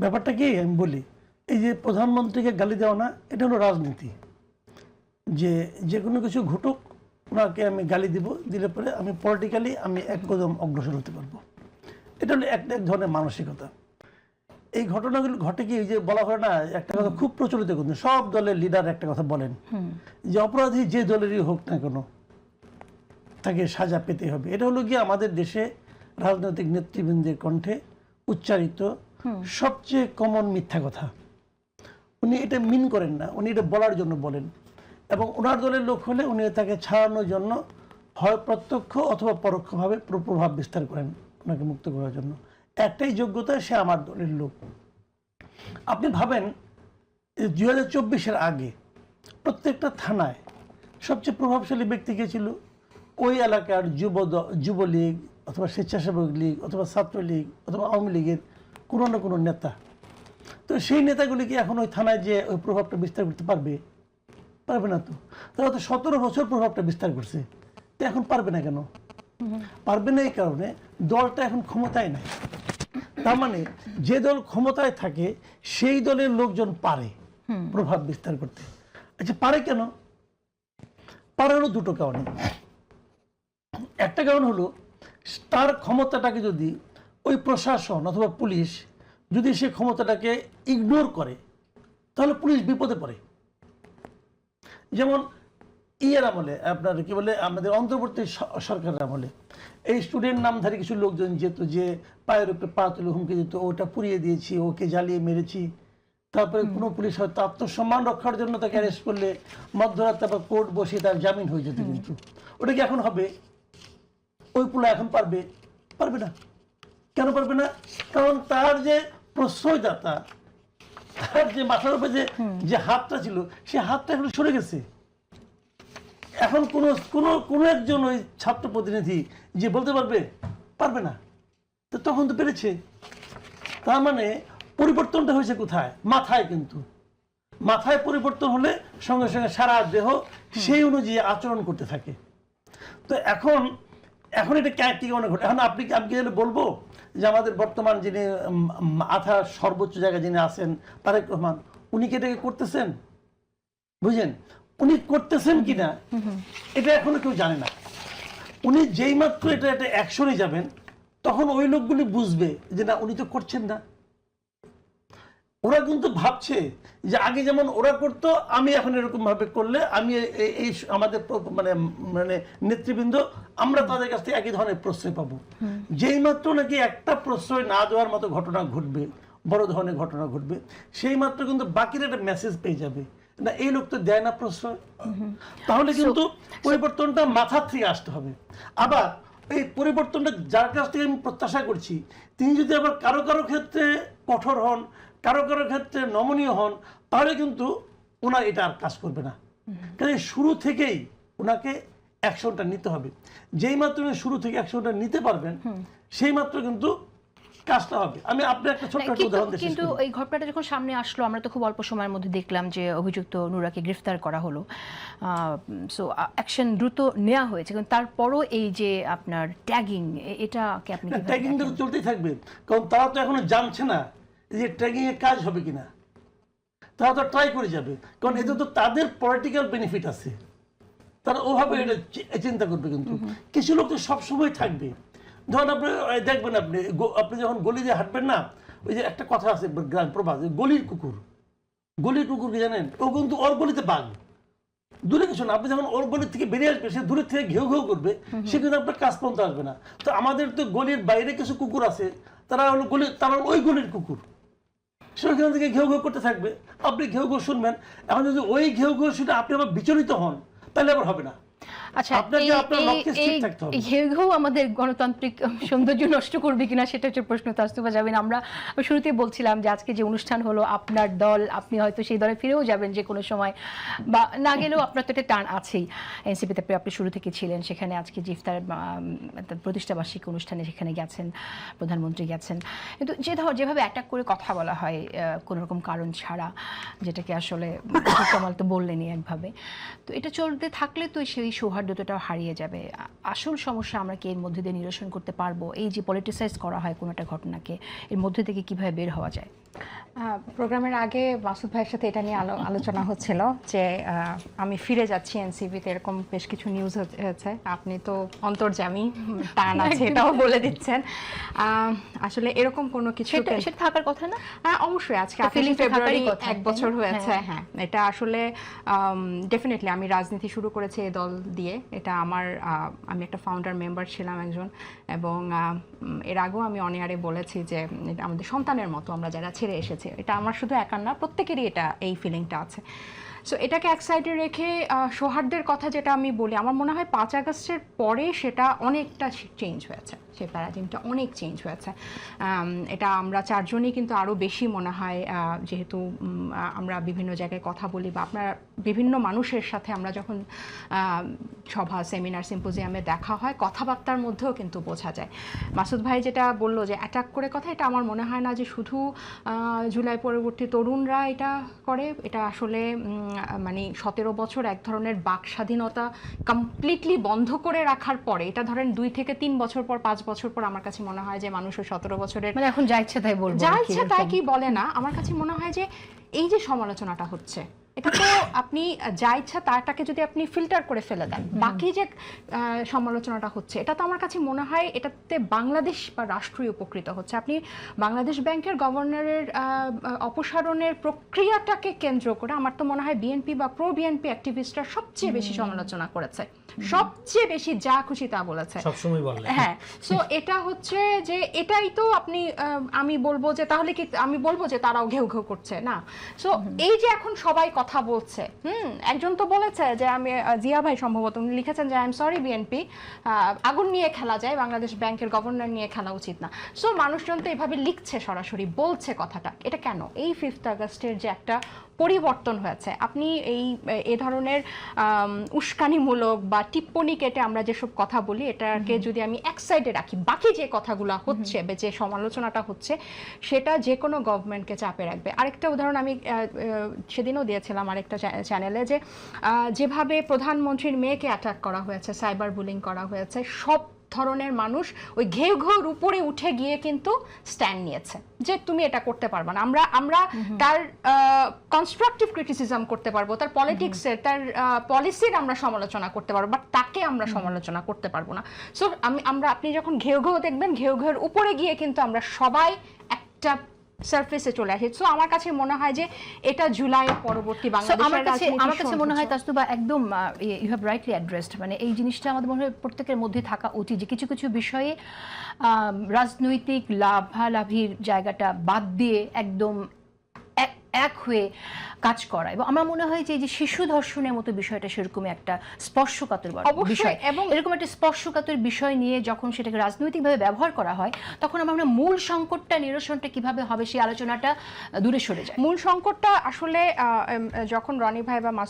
ব্যাপারটা কি আমি বলি, এই যে প্রধানমন্ত্রীকে গালি দেওয়া না, এটা হলো রাজনীতি। যে কোনো কিছু ঘটুক ওনাকে আমি গালি দিব, দিলে পরে আমি পলিটিক্যালি আমি এক কদম অগ্রসর হতে পারবো। এটা হলো এক ধরনের মানসিকতা। এই ঘটনাগুলো ঘটে কি, যে বলা হয় না, একটা কথা খুব প্রচলিত, কিন্তু সব দলের লিডার একটা কথা বলেন যে অপরাধী যে দলেরই হোক না কেন তাকে সাজা পেতে হবে। এটা হলো গিয়ে আমাদের দেশে রাজনৈতিক নেতৃবৃন্দের কণ্ঠে উচ্চারিত সবচেয়ে কমন মিথ্যা কথা। উনি এটা মিন করেন না, উনি এটা বলার জন্য বলেন, এবং ওনার দলের লোক হলে উনি তাকে ছাড়ানোর জন্য হয় প্রত্যক্ষ অথবা পরোক্ষভাবে প্রভাব বিস্তার করেন ওনাকে মুক্ত করার জন্য। একটাই যোগ্যতা, সে আমার দলের লোক। আপনি ভাবেন 2024-এর আগে প্রত্যেকটা থানায় সবচেয়ে প্রভাবশালী ব্যক্তি কে ছিল? ওই এলাকার যুবলীগ অথবা স্বেচ্ছাসেবক লীগ অথবা ছাত্রলীগ অথবা আওয়ামী লীগের কোনো না কোনো নেতা। তো সেই নেতাগুলি কি এখন ওই থানায় যে ওই প্রভাবটা বিস্তার করতে পারবে? পারবে না। তো তারা তো 17 বছর প্রভাবটা বিস্তার করছে, তো এখন পারবে না কেন? পারবে না এই কারণে দলটা এখন ক্ষমতায় নাই। তার মানে যে দল ক্ষমতায় থাকে সেই দলের লোকজন পারে প্রভাব বিস্তার করতে। আচ্ছা, পারে কেন? পারারও দুটো কারণে। একটা কারণ হলো, তার ক্ষমতাটাকে যদি ওই প্রশাসন অথবা পুলিশ যদি সে ক্ষমতাটাকে ইগনোর করে, তাহলে পুলিশ বিপদে পড়ে। যেমন ইয়ের আমলে, আপনার কি বলে, আমাদের অন্তর্বর্তী সরকারের আমলে এই স্টুডেন্ট নামধারী কিছু লোকজন যেত, যে পায়ের উপরে পা তুলে হুমকি দিত, ওটা পুড়িয়ে দিয়েছি, ওকে জ্বালিয়ে মেরেছি। তারপরে কোনো পুলিশ হয়তো আত্মসম্মান রক্ষার জন্য তাকে অ্যারেস্ট করলে মধ্যরাত তারপর কোর্ট বসে তার জামিন হয়ে যেত। কিন্তু ওটা কি এখন হবে? ওই পুলা এখন পারবে? পারবে না। কেন পারবে না? কারণ তার যে প্রশ্রয়দাতা, তার যে মাথার উপরে যে হাতটা ছিল, সে হাতটা এখন সরে গেছে। এখন কোনো একজন ওই ছাত্র প্রতিনিধি যে বলতে পারবে? পারবে না। তো তখন তো পেরেছে। তার মানে পরিবর্তনটা হয়েছে কোথায়? মাথায়। কিন্তু মাথায় পরিবর্তন হলে সঙ্গে সঙ্গে সারা দেহ সেই অনুযায়ী আচরণ করতে থাকে। তো এখন এটা কি মনে ঘটে? এখন আমি কি বলবো যে আমাদের বর্তমান যিনি আথার সর্বোচ্চ জায়গায় যিনি আছেন, তারেক রহমান, উনি কি এটাকে করতেছেন? বুঝলেন? উনি করতেছেন কিনা এটা এখনো কেউ জানে না। উনি যেই মাত্র এটা অ্যাকশনে যাবেন, তখন ওই লোকগুলি বুঝবে যে না, উনি তো করছেন না। ওরা কিন্তু ভাবছে যে আগে যেমন ওরা করতো, আমি এখন এরকম ভাবে করলে আমি এই আমাদের মানে নেতৃবৃন্দ, আমরা তাদের কাছ থেকে একই ধরনের প্রশ্রয় পাবো। যেই মাত্র নাকি একটা প্রশ্রয় না দেওয়ার মতো ঘটনা ঘটবে, বড় ধরনের ঘটনা ঘটবে, সেই মাত্র কিন্তু বাকির একটা মেসেজ পেয়ে যাবে, না এই লোক তো দেয় না প্রশ্রয়। তাহলে কিন্তু পরিবর্তনটা মাথার থেকে আসতে হবে। আবার এই পরিবর্তনটা যার কাছ থেকে আমি প্রত্যাশা করছি, তিনি যদি আবার কারো কারো ক্ষেত্রে কঠোর হন, কারো কারো ক্ষেত্রে নমনীয় হন, তাহলে কিন্তু ওনার এটা আর কাজ করবে না। কারণ শুরু থেকেই ওনাকে অ্যাকশনটা নিতে হবে। যেই মাত্র উনি শুরু থেকে অ্যাকশনটা নিতে পারবেন, সেই মাত্র কিন্তু কাজটা হবে। আমি আপনার একটা ছোট্ট উদাহরণ দিচ্ছি। কিন্তু এই ঘটনাটা যখন সামনে আসলো, আমরা তো খুব অল্প সময়ের মধ্যে দেখলাম যে অভিযুক্ত নুরাকে গ্রেফতার করা হলো। সো অ্যাকশন দ্রুত নেওয়া হয়েছে, কিন্তু তারপরও এই যে আপনার ট্যাগিং, এটাকে আপনি ট্যাগিং তো চলতেই থাকবে, কারণ তারা তো এখনো জানছে না যে ট্যাগিং এর কাজ হবে কিনা। তারা তো ট্রাই করে যাবে, কারণ এতে তো তাদের পলিটিক্যাল বেনিফিট আছে, তারা ওভাবে এটা চিন্তা করবে। কিন্তু কিছু লোক তো সবসময় থাকবে। ধরুন আপনি দেখবেন, আপনি যখন গলি দিয়ে হাঁটবেন না, ওই যে একটা কথা আছে গ্রাম প্রবাদ, গলির কুকুর কি জানেন? ও কিন্তু ওর গলিতে বাঘ, দূরে কিছু না। আপনি যখন ওর গলির থেকে বেরিয়ে আসবে, সে দূরের থেকে ঘেউ ঘেউ করবে, সে কিন্তু আপনার কাজ পর্যন্ত আসবে না। তো আমাদের তো গলির বাইরে কিছু কুকুর আছে, তারা ওই গলির কুকুর, সেখান থেকে ঘেউ ঘেউ করতে থাকবে, আপনি ঘেউ ঘেউ শুনবেন। এখন যদি ওই ঘেউ ঘেউ শুনে আপনি আবার বিচলিত হন, তাহলে আবার হবে না। আচ্ছা, আমাদের গণতান্ত্রিক সৌন্দর্য নষ্ট করবে কিনা সেটা হচ্ছে প্রশ্ন। তাসতুফা জাবিন, আমরা শুরুতেই বলছিলাম যে আজকে যে অনুষ্ঠান হলো, আপনার দল, আপনি হয়তো সেই দলে ফিরেও যাবেন যে কোনো সময়, বা না গেলেও আপনার তো একটা টান আছেই। এনসিপিতে আপনি শুরু থেকে ছিলেন, সেখানে আজকে ইফতার প্রতিষ্ঠাবার্ষিকী অনুষ্ঠানে সেখানে গেছেন, প্রধানমন্ত্রী গেছেন। কিন্তু যেভাবে অ্যাটাক করে কথা বলা হয় কোনো রকম কারণ ছাড়া, যেটাকে আসলে কামাল তো বললেনই একভাবে, তো এটা চলতে থাকলে তো সেই সৌহার্দ্য সৌহার্দ্যতাটাও হারিয়ে যাবে। আসল সমস্যা আমরা কি এর মধ্যে দিয়ে নিরসন করতে পারবো? এই যে পলিটিসাইজ করা হয় কোনো একটা ঘটনাকে, এর মধ্যে থেকে কিভাবে বের হওয়া যায়? প্রোগ্রামের আগে মাসুদ ভাইয়ের সাথে এটা নিয়ে আলোচনা হচ্ছিল যে আমি ফিরে যাচ্ছি এনসিপিতে, এরকম বেশ কিছু নিউজ হয়েছে। আপনি তো অন্তর্যামী, টান আছে এটাও বলে দিচ্ছেন। আসলে এরকম কোনো কিছু সেটা থাকার কথা না? অবশ্যই আজকে তো feeling 28 ফেব্রুয়ারি থাকারই কথা, 1 বছর তাই না? হয়েছে। হ্যাঁ, এটা আসলে ডেফিনেটলি আমি রাজনীতি শুরু করেছি এই দল দিয়ে। এটা আমি একটা ফাউন্ডার মেম্বার ছিলাম একজন, এবং এর আগেও আমি অন এয়ারে বলেছি যে এটা আমাদের সন্তানের মতো আমরা যারা ছেড়ে এসেছি। এটা আমার শুধু একার না, প্রত্যেকেরই এই ফিলিংটা আছে। সো এটাকে এক সাইডে রেখে সৌহার্দ্যের কথা যেটা আমি বলি, আমার মনে হয় 5 আগস্টের পরে সেটা অনেকটা চেঞ্জ হয়েছে, সেই প্যারাডিমটা অনেক চেঞ্জ হয়েছে। এটা আমরা চারজনই কিন্তু আরও বেশি মনে হয়, যেহেতু আমরা বিভিন্ন জায়গায় কথা বলি বা আপনার বিভিন্ন মানুষের সাথে আমরা যখন সভা, সেমিনার, সিম্পোজিয়ামে দেখা হয়, কথাবার্তার মধ্যেও কিন্তু বোঝা যায়। মাসুদ ভাই যেটা বললো যে অ্যাটাক করে কথা, এটা আমার মনে হয় না যে শুধু জুলাই পরবর্তী তরুণরা এটা করে। এটা আসলে মানে 17 বছর এক ধরনের বাক স্বাধীনতা কমপ্লিটলি বন্ধ করে রাখার পরে, এটা ধরেন 2 থেকে 3 বছর পর, 5 বছর পর আমার কাছে মনে হয় যে মানুষ ওই 17 বছরের মানে এখন যা ইচ্ছা তাই বলবো, যা ইচ্ছা তাই কি বলে না। আমার কাছে মনে হয় যে এই যে সমালোচনাটা হচ্ছে, এটা তো আপনি যা ইচ্ছা তারটাকে যদি আপনি ফিল্টার করে ফেলে দেন, বাকি যে সমালোচনাটা হচ্ছে, এটা তো আমার কাছে মনে হয় এটাতে বাংলাদেশ বা রাষ্ট্রই উপকৃত হচ্ছে। আপনি বাংলাদেশ ব্যাংকের গভর্নরের অপসারণের প্রক্রিয়াটাকে কেন্দ্র করে আমার তো মনে হয় বিএনপি বা প্রো বিএনপি অ্যাক্টিভিস্টরা সবচেয়ে বেশি সমালোচনা করেছে, সবচেয়ে বেশি যা খুশি তা বলেছে সবসময় বলে। হ্যাঁ, সো এটা হচ্ছে যে এটাই তো আপনি আমি বলবো যে তাহলে কি আমি বলবো যে তারাও ঘেউ ঘেউ করছে না। সো এই যে এখন সবাই কথা বলছে, একজন তো বলেছে যে আমি জিয়া ভাই সম্ভবত উনি লিখেছেন যে আই এম সরি বিএনপি, আগুন নিয়ে খেলা যায়, বাংলাদেশ ব্যাংকের গভর্নর নিয়ে খেলা উচিত না। সো মানুষজন তো এভাবে লিখছে, সরাসরি বলছে কথাটা। এটা কেন? এই 5 আগস্টের যে একটা পরিবর্তন হয়েছে, আপনি এই ধরনের উস্কানিমূলক বা টিপ্পনি কেটে আমরা যেসব কথা বলি, এটাকে যদি আমি এক সাইডে রাখি, বাকি যে কথাগুলো হচ্ছে বা যে সমালোচনাটা হচ্ছে, সেটা যে কোনো গভর্নমেন্টকে চাপে রাখবে। আরেকটা উদাহরণ আমি সেদিনও দিয়েছিলাম আরেকটা চ্যানেলে, যে যেভাবে প্রধানমন্ত্রীর মেয়েকে অ্যাটাক করা হয়েছে, সাইবার বুলিং করা হয়েছে, সব ধরনের মানুষ ওই ঘেউ ঘেউর উপরে উঠে গিয়ে কিন্তু স্ট্যান্ড নিয়েছে যে তুমি এটা করতে পারবে না। আমরা তার কনস্ট্রাকটিভ ক্রিটিসিজম করতে পারবো, তার পলিটিক্সের, তার পলিসির আমরা সমালোচনা করতে পারবো, বাট তাকে আমরা সমালোচনা করতে পারবো না। সো আপনি যখন ঘেউ ঘেউ দেখবেন, ঘেউ ঘেউর উপরে গিয়ে কিন্তু আমরা সবাই একটা সারফেসে চলে আসে। সো আমার কাছে মনে হয় যে এটা জুলাইয়ের পরবর্তী আমার কাছে মনে হয় তাসনুবা একদম ইউ হ্যাভ রাইটলি অ্যাড্রেসড। মানে এই জিনিসটা আমাদের মনে হয় প্রত্যেকের মধ্যে থাকা উচিত যে কিছু কিছু বিষয়ে রাজনৈতিক লাভালাভির জায়গাটা বাদ দিয়ে একদম এক হয়ে কাজ করা। এবং আমার মনে হয় যে শিশু ধর্ষণের মতো বিষয়টা সেরকমই একটা স্পর্শকাতর বিষয়, এবং এরকম একটা স্পর্শকাতর বিষয় নিয়ে যখন সেটাকে রাজনৈতিকভাবে ব্যবহার করা হয়, তখন আমরা মূল সংকটটা নিরসনটা কিভাবে হবে সেই আলোচনাটা দূরে সরে যায়। মূল সংকটটা আসলে যখন রনি ভাই বা